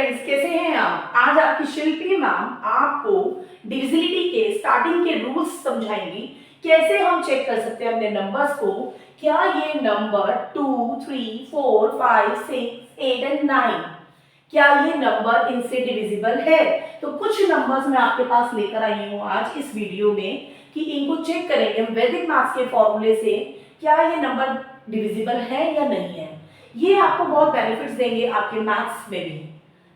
Friends, कैसे हैं आप? आज आपकी शिल्पी मैम आपको डिविजिबिलिटी के स्टार्टिंग के रूल्स समझाएंगी। कैसे हम चेक कर सकते हैं अपने नंबर्स को, क्या ये नंबर 2, 3, 4, 5, 6, 8 एंड 9, क्या ये नंबर इनसे डिविजिबल है? तो कुछ नंबर्स मैं आपके पास लेकर आई हूँ आज इस वीडियो में कि इनको चेक करेंगे हम वैदिक मैथ्स के फॉर्मूले से, क्या ये नंबर डिविजिबल है या नहीं है। ये आपको बहुत बेनिफिट्स देंगे आपके मैथ्स में भी।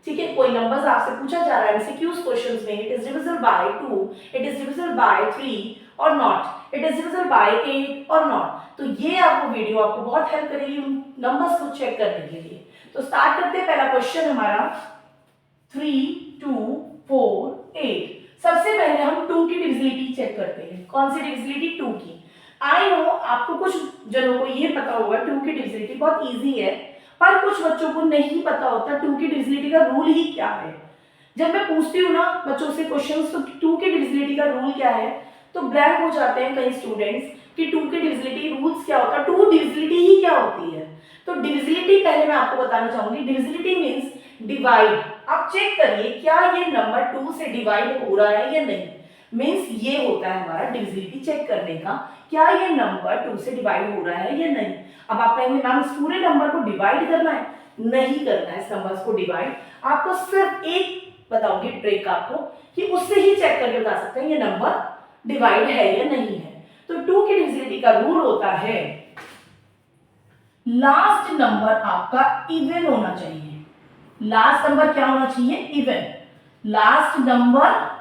ठीक है, कोई नंबर्स आपसे पूछा जा रहा है एमसीक्यूज क्वेश्चंस में, it is divisible by 2, it is divisible by 3 और not, it is divisible by 8 और नॉट। तो ये आपको वीडियो आपको बहुत हेल्प करेगी उन नंबर्स को चेक करने के लिए। तो स्टार्ट करते हैं। पहला क्वेश्चन हमारा 3, 2, 4, 8। सबसे पहले हम 2 की डिविजिबिलिटी चेक करते हैं। कौन सी डिविजिबिलिटी? 2 की। आई नो आपको कुछ जनों को ये पता होगा 2 की डिविजिबिलिटी बहुत इजी है, पर कुछ बच्चों को नहीं पता होता 2 की डिविजिबिलिटी का रूल ही क्या है। जब मैं पूछती हूँ ना बच्चों से क्वेश्चंस तो 2 की डिविजिबिलिटी का रूल क्या है, तो ब्लैंक हो जाते हैं कई स्टूडेंट्स कि 2 की डिविजिबिलिटी रूल्स क्या होता है, 2 डिविजिबिलिटी ही क्या होती है। तो डिविजिबिलिटी पहले मैं आपको बताना चाहूंगी। Divisibility means divide. आप चेक करिए क्या ये नंबर 2 से डिवाइड हो रहा है या नहीं। मींस ये होता है हमारा डिविजिबिलिटी चेक करने का, क्या ये नंबर 2 से डिवाइड हो रहा है या नहीं। अब आप कहेंगे मैम इस पूरे नंबर को डिवाइड करना है? नहीं करना है इस नंबर्स को डिवाइड। आपको सिर्फ एक बताऊंगी ट्रिक आपको कि उससे ही चेक करके बता सकते हैं ये नंबर डिवाइड है या नहीं है। तो 2 की डिविजिबिलिटी का रूल होता है लास्ट नंबर आपका इवन होना चाहिए। लास्ट नंबर क्या होना चाहिए? इवन। लास्ट नंबर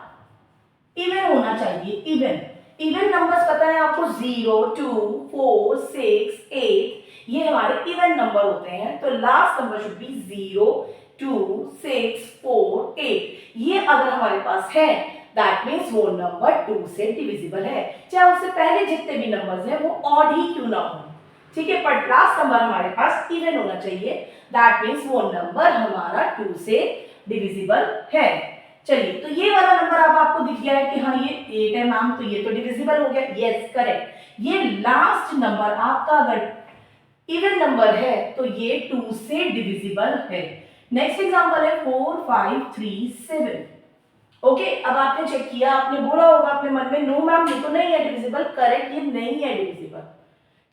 इवन होना चाहिए। इवन इवन नंबर्स पता है आपको 0, 2, 4, 6, 8 ये हमारे इवन नंबर होते हैं। तो लास्ट नंबर शुड बी 0, 2, 6, 4, 8। ये अगर हमारे पास है दैट मीन्स वो नंबर 2 से डिविजिबल है, चाहे उससे पहले जितने भी नंबर्स हैं वो ऑड ही क्यों ना हो। ठीक है, पर लास्ट नंबर हमारे पास इवन होना चाहिए, दैट मीन्स वो नंबर हमारा 2 से डिविजिबल है। चलिए, तो ये वाला नंबर अब आपको दिख गया है कि हाँ ये 8 है मैम, तो ये तो डिविजिबल हो गया। Yes correct. ये लास्ट नंबर आपका अगर इवन नंबर है तो ये 2 से डिविजिबल है। नेक्स्ट एग्जांपल है 4, 5, 3, 7। ओके, अब आपने चेक किया, आपने बोला होगा अपने मन में नो मैम ये तो नहीं है डिविजिबल। करेक्ट, ये नहीं है डिविजिबल।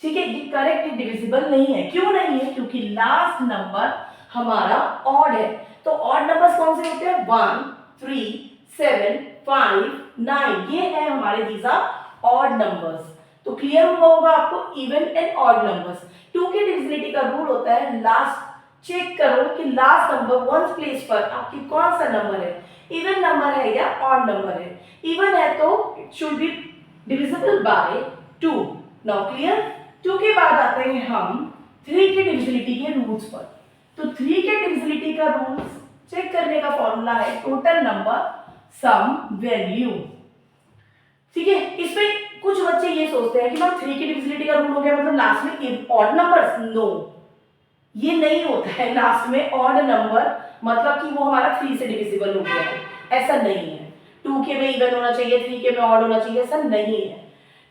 ठीक है, ये करेक्ट, ये डिविजिबल नहीं है। क्यों नहीं है? क्योंकि लास्ट नंबर हमारा ऑड है। तो ऑड नंबर्स कौन से होते हैं? 1, 3, 7, 5, 9 ये है हमारे दीज आर ऑड नंबर्स। तो क्लियर हुआ होगा आपको इवन एंड ऑड नंबर्स। 2 की डिविजिबिलिटी का रूल होता है लास्ट चेक करो कि लास्ट नंबर वंस प्लेस पर आपकी कौन सा नंबर है, इवन नंबर है या ऑड नंबर है। इवन है तो it should be divisible by 2। Now clear. 2 के बाद आते हैं हम 3 की डिविजिबिलिटी के रूल्स पर। तो 3 के डिविजिबिलिटी का रूल्स चेक करने का फॉर्मूला है टोटल नंबर सम वैल्यू। ठीक है, इसमें कुछ बच्चे ये सोचते हैं कि मैम 3 की डिविजिबिलिटी का रूल हो गया मतलब लास्ट में ऑड नंबर्स। नो, ये नहीं होता है। लास्ट में ऑड नंबर मतलब कि वो हमारा 3 से डिविजिबल हो गया है, ऐसा नहीं है। 2 के में इवन होना चाहिए, 3 के में ऑड होना चाहिए, ऐसा नहीं है।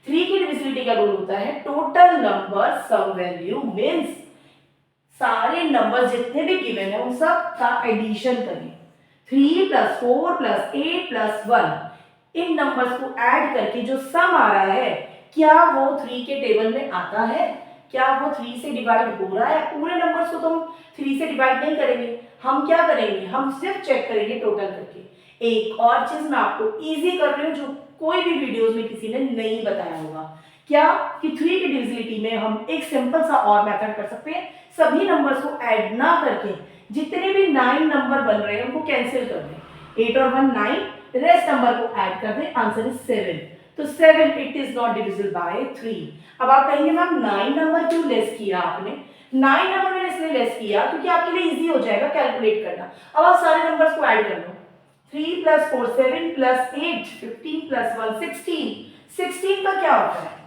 3 की डिविजिबिलिटी का रूल होता है total number sum value means सारे नंबर जितने भी गिवन है उन सब का एडिशन करें। 3 + 4 + 8 + 1 इन नंबर्स को ऐड करके जो सम आ रहा है क्या वो 3 के टेबल में आता है, क्या वो 3 से डिवाइड हो रहा है। पूरे नंबर्स को तो हम 3 से डिवाइड नहीं करेंगे, हम क्या करेंगे, हम सिर्फ चेक करेंगे टोटल करके। एक और चीज मैं आपको इजी कर रही हूँ जो कोई भी वीडियोस में किसी ने नहीं बताया होगा, क्या कि 3 की डिविजिबिलिटी में हम एक सिंपल सा और मेथड कर सकते हैं। सभी नंबर्स को ऐड ना करके जितने भी 9 नंबर बन रहे हैं उनको कैंसिल कर दें। 8 और 1 9, रेस्ट नंबर को ऐड कर दें, आंसर इज 7। तो 7 it is not divisible by 3। अब आप कहेंगे मैम 9 नंबर क्यों लेस किया आपने? 9 नंबर मैंने इसलिए लेस किया क्योंकि आपके लिए इजी हो जाएगा कैलकुलेट करना। अब आप सारे नंबर्स को ऐड कर लो। 3 + 4 7 + 8 15 + 1 16। 16 का क्या होता है?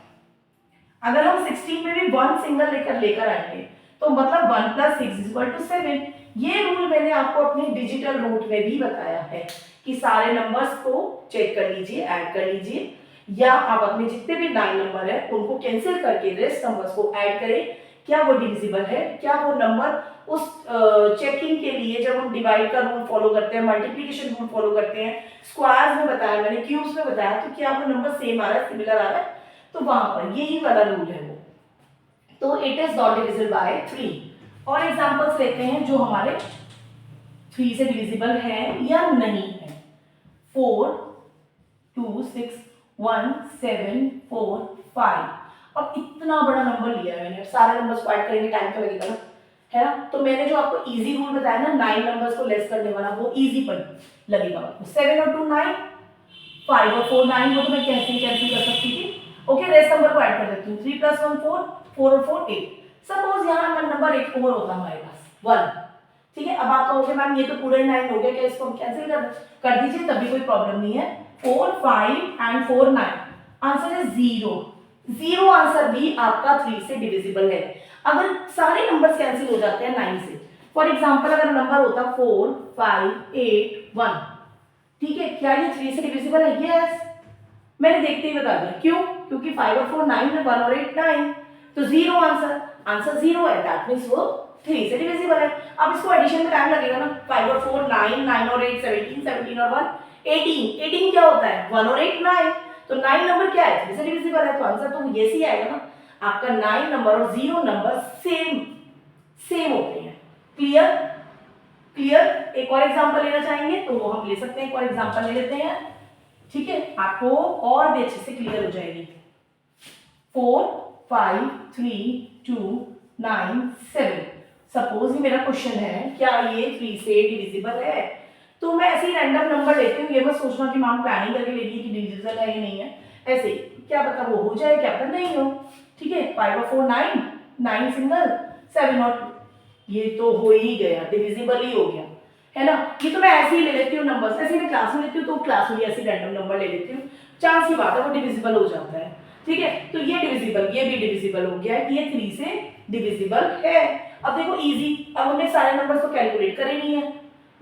अगर हम 16 में भी 1 सिंगल लेकर आएंगे तो मतलब 1 + 6 = 7। ये रूल मैंने आपको अपने डिजिटल रूट में भी बताया है कि सारे नंबर्स को चेक कर लीजिए, ऐड कर लीजिए, या आप अपने जितने भी 9 नंबर है उनको कैंसिल करके रेस्ट नंबर्स को ऐड करें। क्या वो डिविजिबल है, क्या वो नंबर उस चेकिंग के लिए जब हम डिवाइड का रूल फॉलो करते हैं, मल्टीप्लिकेशन रूल फॉलो करते हैं, स्क्वायर्स में बताया मैंने, क्यूब्स में बताया, तो क्या वो नंबर सेम आ रहा है, सिमिलर आ रहा है, तो वहां पर यही वाला रूल है वो। तो it is not divisible by 3। और एग्जांपल्स लेते हैं जो हमारे 3 से डिविजिबल है या नहीं है। 4 2 6 1 7 4 5। अब इतना बड़ा नंबर लिया है मैंने, सारे नंबर्स को ऐड करेंगे टाइम तो लगेगा ना, है ना। तो मैंने जो आपको इजी रूल बताया ना 9 नंबर्स को लेस करने वाला, वो इजी पर लगेगा आपको। 7 और 2 9, 5 और 4 9, वो तो मैं कैसे कर सकती थी। ओके, रेस्ट नंबर को ऐड कर देती हूँ। 3 + 1 4, 4 और 4 8। सपोज यहाँ नंबर एक और होता हमारे पास 1। ठीक है, अब आप कहोगे मैम ये तो पूरा ही 9 हो गया, क्या इसको हम कैंसिल कर दीजिए, तभी कोई प्रॉब्लम नहीं है। 4 5 एंड 4 9, आंसर है 0। 0 आंसर भी आपका 3 से डिविजिबल है। अगर सारे नंबर्स कैंसिल हो जाते हैं 9 से, फॉर एग्जांपल अगर नंबर होता 4 5 8 1, ठीक है, क्या ये 3 से डिविजिबल है? यस, मैंने देखते ही बता दिया। क्यों? क्योंकि 5 और 4 9 है, 1 और 8 9, तो 0 आंसर 0 है, दैट मींस वो 3 से डिविजिबल है। अब इसको एडिशन में टाइम लगेगा ना, 5 और 4 9, 9 और 8 17, 17 और 1 18, 18 क्या होता है? 1 और 8 9, तो 9 नंबर क्या है? 3 से डिविजिबल है, तो आंसर तो यस ही आएगा ना। आपका 9 नंबर और 0 नंबर सेम होते हैं। क्लियर? एक और एग्जांपल लेना चाहेंगे तो वो हम ले सकते हैं, एक और एग्जांपल ले लेते हैं, ठीक है, आपको और भी अच्छे से क्लियर हो जाएगी। 4 5 3 2 9 7। सपोज ये मेरा क्वेश्चन है, क्या ये 3 से डिविजिबल है? तो मैं ऐसे ही रैंडम नंबर लेती हूँ, ये मत सोचना कि मैम प्लानिंग करके ले ली कि डिविजिबल है या नहीं है। ऐसे ही क्या पता वो हो जाए, क्या पता नहीं हो। ठीक है, 5 और 4 9, 9 सिंगल, 7 और 2, ये तो हो ही गया, डिविजिबल ही हो गया, है ना। ये तो मैं ऐसे ही ले लेती हूँ नंबर्स, ऐसे मैं क्लास में लेती हूँ तो क्लास में ऐसे रैंडम नंबर ले लेती हूँ, चांस की बात है वो डिविजिबल हो जाता है। ठीक है, तो ये डिविजिबल, ये भी डिविजिबल हो गया, ये 3 से डिविजिबल है। अब देखो इजी, अब हमने सारे नंबर्स को कैलकुलेट करे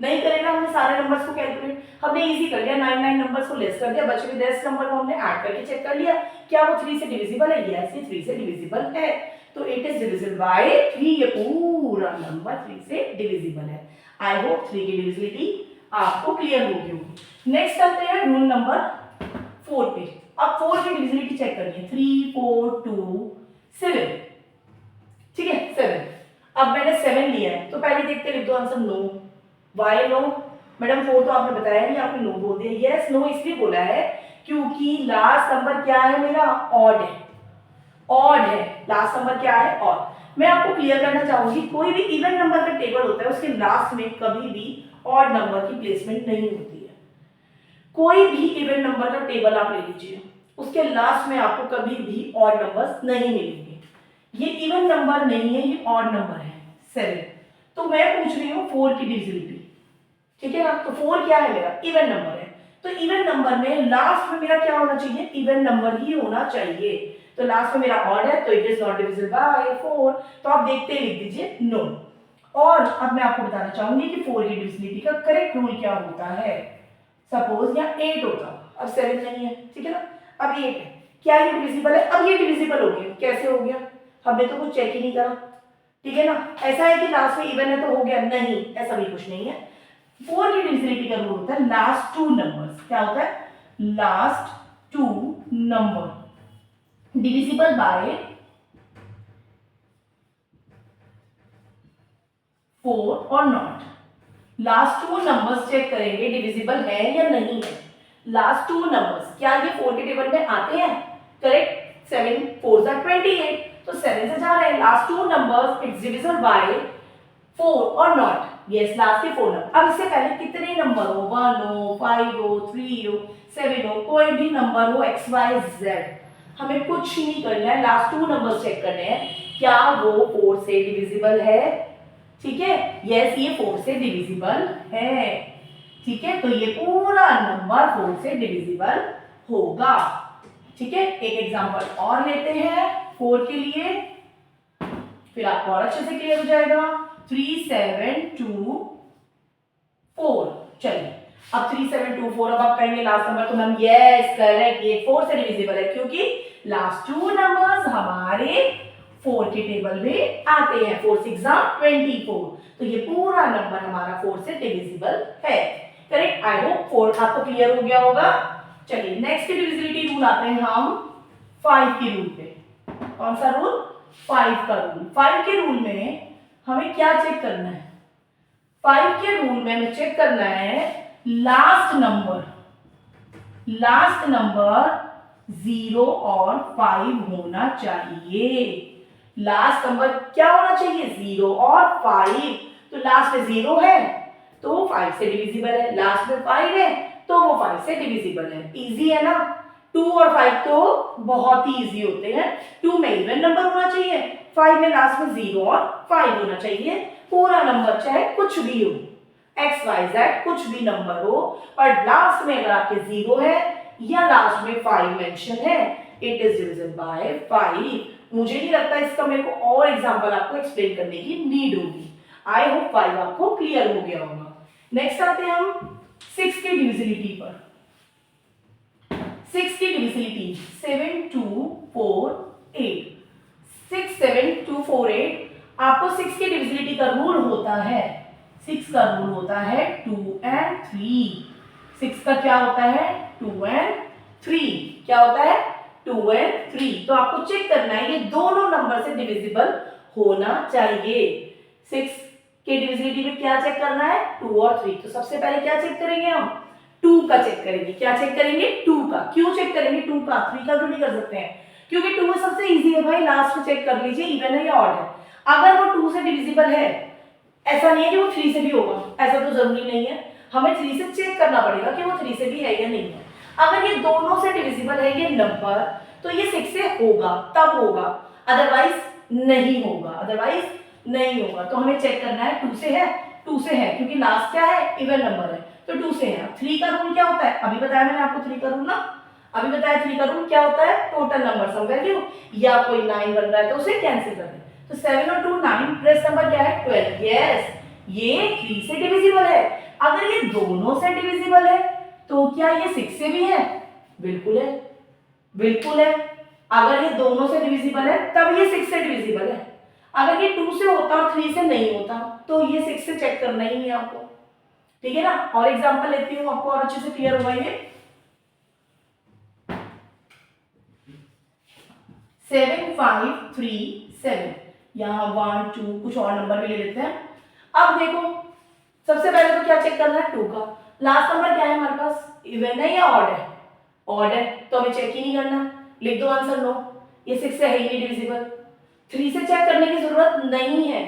नहीं करेगा, हमने सारे नंबर्स को कैलकुलेट, हमने इजी कर लिया, 9 नंबर्स को लेस कर दिया, बचे हुए 10 नंबर को हमने ऐड करके चेक कर लिया, क्या वो 3 से डिविजिबल है? यस, ये 3 से डिविजिबल है, तो इट इज डिविजिबल बाय 3। ये पूरा नंबर 3 से डिविजिबल है। आई होप 3 की डिविजिबिलिटी आपको क्लियर होगी होगी। नेक्स्ट करते हैं रूल नंबर 4 पे। अब 4 की डिविजिबिलिटी चेक करनी है। 3 4 2 7, ठीक है 7। अब मैंने 7 लिया है, तो पहले देखते लिख दो answer no. Why no? Madam 4 तो आपने बताया नहीं, आपने नो बोल दिया। यस, नो इसलिए बोला है क्योंकि लास्ट नंबर क्या है मेरा? ऑड है। लास्ट नंबर क्या है? ऑड। मैं आपको क्लियर करना चाहूंगी, कोई भी इवन नंबर का टेबल होता है उसके लास्ट में कभी भी ऑड नंबर की प्लेसमेंट नहीं होती है। कोई भी इवन नंबर का टेबल आप ले लीजिए, उसके लास्ट में आपको कभी भी ऑड नंबर्स नहीं मिलेंगे। ये इवन नंबर नहीं है, ये ऑड नंबर है 7। तो मैं पूछ रही हूँ 4 की डिविजिबिलिटी, ठीक है ना। तो 4 क्या है मेरा? इवन नंबर है, तो इवन नंबर में लास्ट में मेरा क्या होना चाहिए? इवन नंबर ही होना चाहिए। तो लास्ट में मेरा ऑड है, तो it is not divisible by 4। तो आप देखते ही लिख दीजिए नो। और अब मैं आपको बताना चाहूंगी कि 4 की डिविजिबिलिटी का करेक्ट रूल क्या होता है। सपोज यहाँ 8 होता, अब 7 नहीं है, ठीक है ना, अब 8 है, क्या ये डिविजिबल है? अब ये डिविजिबल हो गया। कैसे हो गया? हमने तो कुछ चेक ही नहीं करा, ठीक है ना। ऐसा है कि लास्ट में इवन है तो हो गया? नहीं, ऐसा भी कुछ नहीं है। 4 की डिविजिबिलिटी का रूल होता है लास्ट 2 नंबर्स। क्या होता है? लास्ट 2 नंबर डिविजिबल बाय 4 और नॉट। लास्ट 2 नंबर्स चेक करेंगे डिविजिबल है या नहीं है। लास्ट 2 नंबर्स क्या ये 4 के टेबल में आते हैं? करेक्ट। 7 4 are 28, तो 7 से जा रहे हैं। Last 2 numbers it's divisible by 4 और नॉट। यस, लास्ट के 4 नंबर। अब इससे पहले कितने नंबर हो, 1 हो 5 हो 3 हो 7 हो, कोई भी नंबर हो x y z, हमें कुछ नहीं करना है, लास्ट 2 नंबर चेक करने हैं क्या वो 4 से डिविजिबल है। ठीक है, यस ये 4 से डिविजिबल है। ठीक है, तो ये पूरा नंबर 4 से डिविजिबल होगा। ठीक है, एक एग्जांपल और लेते हैं 4 के लिए, फिर आपको और अच्छे से क्लियर हो जाएगा। 3 7 2 4। चलिए अब 3 7 2 4, अब आप कहेंगे लास्ट नंबर, तो मैम यस करेक्ट, ये 4 से डिविजिबल है क्योंकि लास्ट 2 नंबर्स हमारे 4 के टेबल में आते हैं। 4 6 24, तो ये पूरा नंबर हमारा 4 से डिविजिबल है। करेक्ट। आई होप 4 आपको क्लियर हो गया होगा। चलिए नेक्स्ट डिविजिबिलिटी रूल आते हैं हम 5 के रूल पे। कौन सा रूल? 5 का रूल। 5 के रूल में हमें क्या चेक करना है? 5 के रूल में हमें चेक करना है लास्ट नंबर 0 और 5 होना चाहिए। लास्ट नंबर क्या होना चाहिए? 0 और 5। तो लास्ट में 0 है तो 5 से डिविजिबल है, लास्ट में 5 है तो वो 5 से डिविजिबल है। इजी है ना? 2 और 5 तो बहुत ही इजी होते हैं। 2 में इवन नंबर होना चाहिए, 5 में लास्ट में 0 और 5 होना चाहिए। पूरा नंबर चाहे कुछ भी हो, एक्स वाई जेड कुछ भी नंबर हो, और लास्ट में अगर आपके 0 है या लास्ट में 5 मेंशन है, इट इज डिविजिबल बाय 5। मुझे नहीं लगता इसका मेरे को और एग्जांपल आपको एक्सप्लेन करने की नीड होगी। आई होप 5 आपको क्लियर हो गया होगा। नेक्स्ट आते हैं हम 6 की डिविजिबिलिटी पर। 6 की डिविजिबिलिटी 7 2 4 8। 6 7 2 4 8। आपको 6 की डिविजिबिलिटी का रूल होता है, 6 का रूल होता है 2 and 3। 6 का क्या होता है? 2 and 3। क्या होता है? 2 and 3। तो आपको चेक करना है ये दोनों नंबर से डिविजिबल होना चाहिए। 6 के डिविजिबिलिटी में क्या चेक करना है? 2 और 3। तो सबसे पहले क्या चेक करेंगे हम? 2 का चेक करेंगे। क्या चेक करेंगे? 2 का। क्यों चेक करेंगे 2 का? 3 का क्यों नहीं कर सकते हैं? क्योंकि 2 सबसे इजी है भाई, लास्ट में चेक कर लीजिए इवन है या ऑड है। अगर वो 2 से डिविजिबल है, ऐसा नहीं है कि वो 3 से भी होगा, ऐसा तो जरूरी नहीं है। हमें 3 से चेक करना पड़ेगा कि वो 3 से भी है या नहीं है। अगर ये दोनों से डिविजिबल है ये नंबर, तो ये 6 से होगा, तब होगा, अदरवाइज नहीं होगा, अदरवाइज नहीं होगा। तो हमें चेक करना है 2 से है, 2 से है क्योंकि लास्ट क्या है? इवन नंबर है, तो 2 से है। 3 का रूल क्या होता है? अभी बताया मैंने आपको 3 का रूल ना, अभी बताया 3 का रूल क्या होता है? टोटल नंबर सम वैल्यू, या कोई 9 बन रहा है तो उसे कैंसिल कर दे। तो 7 और 2 9, प्लस नंबर क्या है? 12। यस, ये 3 से डिविजिबल है। अगर ये दोनों से डिविजिबल है तो क्या ये 6 से भी है? बिल्कुल है, बिल्कुल है। अगर ये दोनों से डिविजिबल है तब ये 6 से डिविजिबल है। अगर ये 2 से होता और 3 से नहीं होता तो ये 6 से चेक करना ही है आपको। ठीक है ना? और एग्जांपल लेती हूं, आपको और अच्छे से क्लियर होगा ये। 7 5 3 7। यहां 1 2 कुछ और नंबर भी ले लेते हैं। अब देखो सबसे पहले तो क्या चेक करना है? 2 का। लास्ट नंबर क्या है हमारे पास? इवन है या ऑड है? ऑड है, तो हमें चेक ही नहीं करना। लिख दो आंसर नो, ये 6 से है ही नहीं डिविजिबल। 3 से चेक करने की जरूरत नहीं है।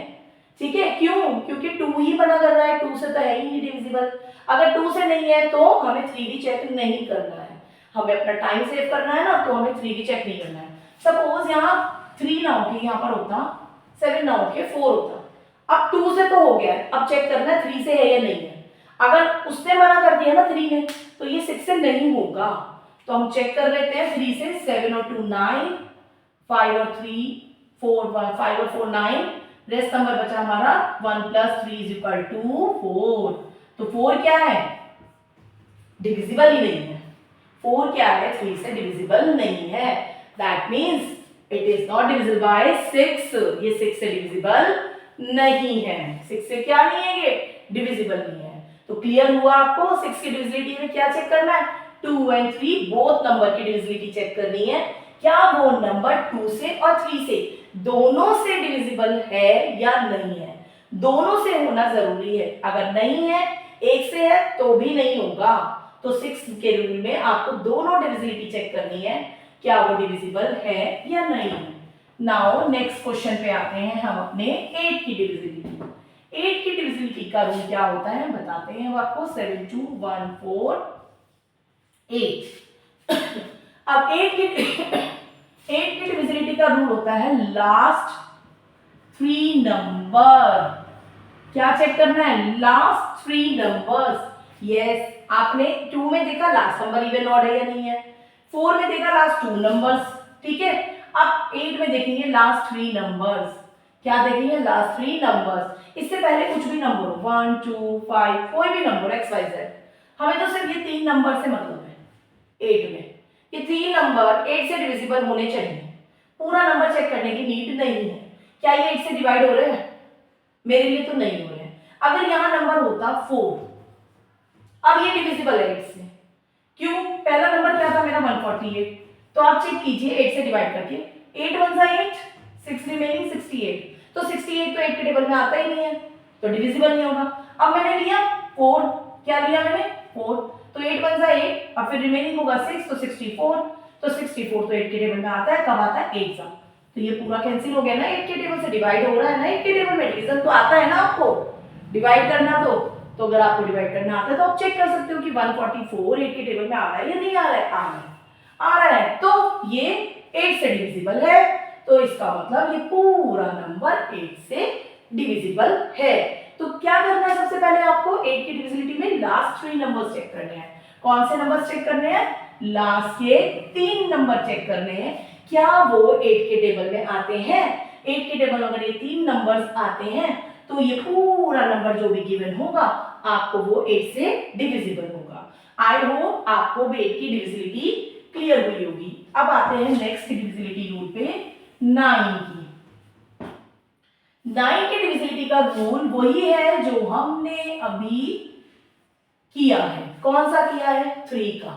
ठीक है, क्यों? क्योंकि 2 ही मना कर रहा है, 2 से तो है ही नहीं डिविजिबल। अगर 2 से नहीं है तो हमें 3 भी चेक नहीं करना है। हमें अपना टाइम सेव करना है ना, तो हमें 3 भी चेक नहीं करना है। सपोज यहाँ 3 ना होके यहाँ पर होता 7 ना होके 4 होता। अब 2 से तो हो गया, अब चेक करना है 3 से है या नहीं है। अगर उसने मना कर दिया ना 3 ने, तो ये 6 से नहीं होगा। तो हम चेक कर लेते हैं 3 से। 7 और 2 9, 5 और 3 4, 5 और 4 9, रेस्ट नंबर बचा हमारा 1 + 3 = 4। तो 4 क्या है? डिविजिबल ही नहीं है। 4 क्या है? 3 से डिविजिबल नहीं है। That means it is not divisible by 6। ये 6 से डिविजिबल नहीं है। 6 से क्या नहीं है? ये डिविजिबल नहीं है। तो क्लियर हुआ आपको 6 की डिविजिबिलिटी में क्या चेक करना है? 2 and 3 बोथ नंबर की डिविजिबिलिटी चेक करनी है। क्या वो नंबर 2 से और 3 से दोनों से डिविजिबल है या नहीं है? दोनों से होना जरूरी है। अगर नहीं है, एक से है तो भी नहीं होगा। तो 6 के रूल में आपको दोनों डिविजिबिलिटी चेक करनी है, क्या वो डिविजिबल है या नहीं है। नाउ नेक्स्ट क्वेश्चन पे आते हैं हम अपने 8 की डिविजिबिलिटी। 8 की डिविजिबिलिटी का रूल क्या होता है बताते हैं हम आपको। 7 2 1 4 8। अब 8 की डिविजिबिलिटी का रूल होता है लास्ट 3 नंबर। क्या चेक करना है? Last 3 numbers. यस, आपने 2 में देखा लास्ट नंबर इवन ऑड है या नहीं है, 4 में देखा लास्ट 2 नंबर्स। ठीक है, अब 8 में देखेंगे लास्ट 3 नंबर्स। क्या देखेंगे? Last 3 numbers. इससे पहले कुछ भी नंबर हो, 1 2 5, कोई भी नंबर एक्स वाई जेड, हमें तो सिर्फ ये 3 नंबर से मतलब है 8 में। ये 3 नंबर 8 से डिविजिबल होने चाहिए। पूरा नंबर चेक करने की नीड नहीं है। क्या ये 8 से डिवाइड हो रहे हैं? मेरे लिए तो नहीं हो रहे हैं। अगर यहाँ नंबर होता 4, अब ये डिविजिबल है 8 से। क्यों? पहला नंबर क्या था मेरा 148, तो आप चेक कीजिए 8 से डिवाइड करके, 8 1 8, 6 रिमेनिंग 68, तो 68 तो 8 के टेबल में आता ही नहीं है, तो डिविजिबल नहीं होगा। अब मैंने लिया 4, क्या लिया मैंने 4, तो 8 1 8, अब फिर रिमेनिंग होगा 6, तो 64, तो 64 तो 8 के टेबल में आता है, कब आता है 8 सा, तो ये पूरा कैंसिल हो गया ना, 8 के टेबल से डिवाइड हो रहा है ना, 8 के टेबल में डिवीजन तो आता है ना आपको डिवाइड करना, तो अगर आपको डिवाइड करना आता है तो आप चेक कर सकते हो कि 144 8 के टेबल में आ रहा है या नहीं आ रहा है, आ रहा है, तो ये 8 से डिविजिबल है, तो इसका मतलब ये पूरा नंबर 8 से डिविजिबल है। तो क्या करना है, सबसे पहले आपको 8 की डिविजिबिलिटी में लास्ट 3 नंबर्स चेक करने हैं। कौन से नंबर्स चेक करने हैं? लास्ट के 3 नंबर चेक करने हैं, क्या वो 8 के टेबल में आते हैं। 8 के टेबल में अगर ये 3 नंबर्स आते हैं तो ये पूरा नंबर जो भी गिवन होगा आपको वो 8 से डिविजिबल होगा। आई होप आपको भी 8 की डिविजिबिलिटी क्लियर हुई होगी। अब आते हैं नेक्स्ट डिविजिबिलिटी रूल पे, 9 की। 9 की डिविजिबिलिटी का रूल वही है जो हमने अभी किया है। कौन सा किया है? 3 का।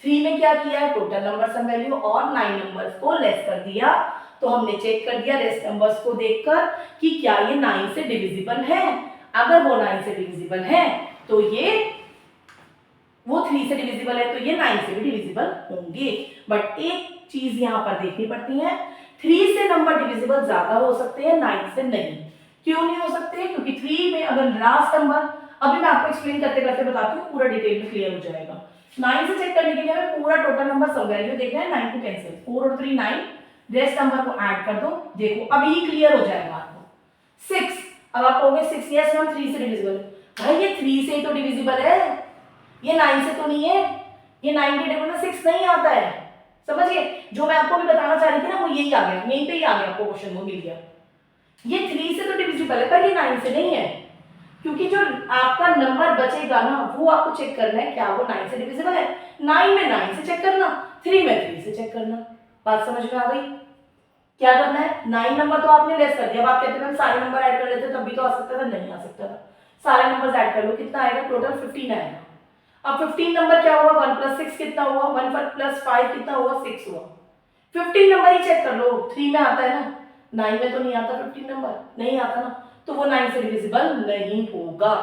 3 में क्या किया है? टोटल नंबर सम वैल्यू और 9 नंबर्स को लेस कर दिया, तो हमने चेक कर दिया रेस्ट नंबर्स को देखकर कि क्या ये 9 से डिविजिबल है। अगर वो 9 से डिविजिबल है तो ये वो 3 से डिविजिबल है तो ये 9 से भी डिविजिबल होंगे। बट एक चीज यहां पर देखनी पड़ती है, 3 से नंबर डिविजिबल ज्यादा हो सकते हैं, 9 से नहीं। क्यों नहीं हो सकते? क्योंकि 3 में अगर लास्ट नंबर, अभी मैं आपको एक्सप्लेन करते करते बताती हूँ, पूरा डिटेल में क्लियर हो जाएगा। 9 से चेक करने के लिए हमें पूरा टोटल नंबर सब वैल्यू देखना है, 9 को कैंसिल, 4 और 3 9, रेस्ट नंबर को ऐड कर दो, देखो अभी ही क्लियर हो जाएगा आपको। 6, अब आप कहोगे 6 यस मैम 3 से डिविजिबल, भाई ये 3 से ही तो डिविजिबल है, ये 9 से तो नहीं है, ये 9 के टेबल में 6 नहीं आता है। समझिए, जो मैं आपको भी बताना चाह रही थी ना वो यही आ गया, यहीं पे ही आ गया, आपको क्वेश्चन वो मिल गया। ये 3 से तो डिविजिबल है पर ये 9 से नहीं है, क्योंकि जो आपका नंबर बचेगा ना वो आपको चेक करना है क्या वो 9 से डिविजिबल है। 9 में 9 से चेक करना, 3 में 3 से चेक करना। बात समझ में आ गई? क्या करना है? 9 नंबर तो आपने लेस कर दिया। अब आप कहते हैं सारे नंबर ऐड कर लेते तब भी तो आ सकता था, नहीं आ सकता था। सारे नंबर्स ऐड कर लो, कितना आएगा? टोटल 15 आएगा। अब 15 नंबर क्या हुआ? 1 + 6 कितना हुआ? 1 + 5 कितना हुआ? 6 हुआ। 15 नंबर ही चेक कर लो, 3 में आता है ना, 9 में तो नहीं आता 15 नंबर, नहीं आता ना, तो वो 9 से डिविजिबल नहीं होगा।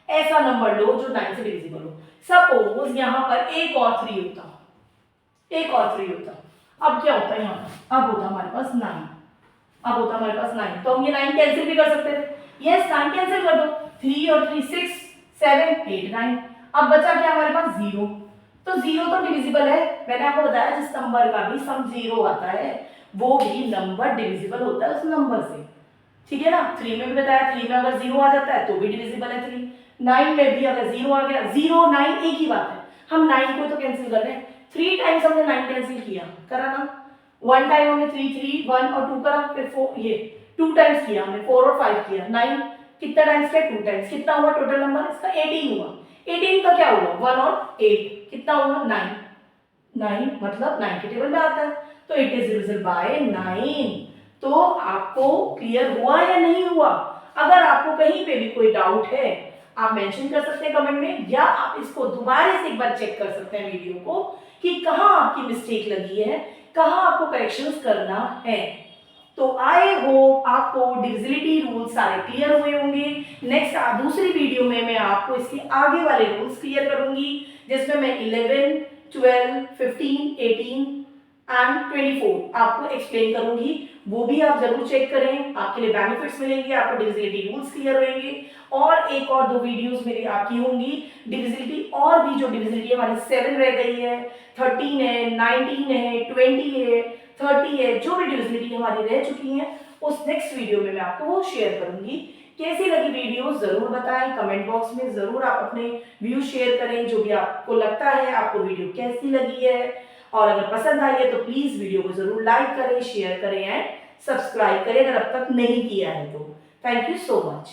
ऐसा नंबर लो जो 9 से डिविजिबल हो। सपोज यहां पर एक और 3 होता, एक और 3 होता, अब क्या होता है यहाँ पर? अब होता हमारे पास 9, अब होता हमारे पास 9, तो हम ये 9 कैंसिल भी कर सकते थे। यस 9 कैंसिल कर दो, 3 और 3 6 7 8 9, अब बचा क्या हमारे पास? 0, तो 0 तो डिविजिबल है। मैंने आपको बताया जिस नंबर का भी सम 0 आता है वो भी नंबर डिविजिबल होता है उस नंबर से, ठीक है ना। 3 में भी बताया, 3 में अगर 0 आ जाता है तो भी डिविजिबल है 3। 9 में भी अगर 0 आ गया, 0 9 एक ही बात है, हम 9 को तो कैंसिल कर रहे हैं। 3 टाइम्स हमने 9 कैंसिल किया, करा ना। 1 टाइम हमने 3 3 1 और 2 करा, फिर 4, ये 2 टाइम्स किया हमने, 4 और 5 किया, 9 कितना टाइम्स किया? 2 टाइम्स। कितना हुआ टोटल नंबर इसका? 18 हुआ। 18 का क्या हुआ? 1 और 8 कितना हुआ? 9, 9 मतलब 9 के टेबल में आता है, तो इट इज डिविजिबल बाय 9। तो आपको क्लियर हुआ या नहीं हुआ? अगर आपको कहीं पे भी कोई डाउट है आप मेंशन कर सकते हैं कमेंट में, या आप इसको दोबारा से एक बार चेक कर सकते हैं वीडियो को कि कहां आपकी मिस्टेक लगी है, कहां आपको करेक्शंस करना है। तो आई होप आपको डिविजिबिलिटी रूल्स सारे क्लियर हुए होंगे। नेक्स्ट दूसरी वीडियो में मैं आपको इसके आगे वाले रूल्स क्लियर करूंगी, जिसमें मैं 11 12 15 18 एंड 24 आपको एक्सप्लेन करूंगी। वो भी आप जरूर चेक करें, आपके लिए बेनिफिट्स मिलेंगे, आपको डिविजिबिलिटी रूल्स क्लियर होंगे। और एक और 2 वीडियोस मेरी आपकी होंगी डिविजिबिलिटी, और भी जो डिविजिबिलिटी हमारी 7 रह गई है, 13 है, 19 है, 20 है, 30 है, जो भी डिविजिबिलिटी हमारी रह चुकी है उस नेक्स्ट वीडियो में मैं आपको वो शेयर करूंगी। कैसी लगी वीडियो जरूर बताएं, कमेंट बॉक्स में जरूर आप अपने व्यू शेयर करें, जो भी आपको लगता है आपको वीडियो कैसी लगी है। और अगर पसंद आई है तो प्लीज वीडियो को जरूर लाइक करें, शेयर करें एंड सब्सक्राइब करें अगर अब तक नहीं किया है तो। Thank you so much.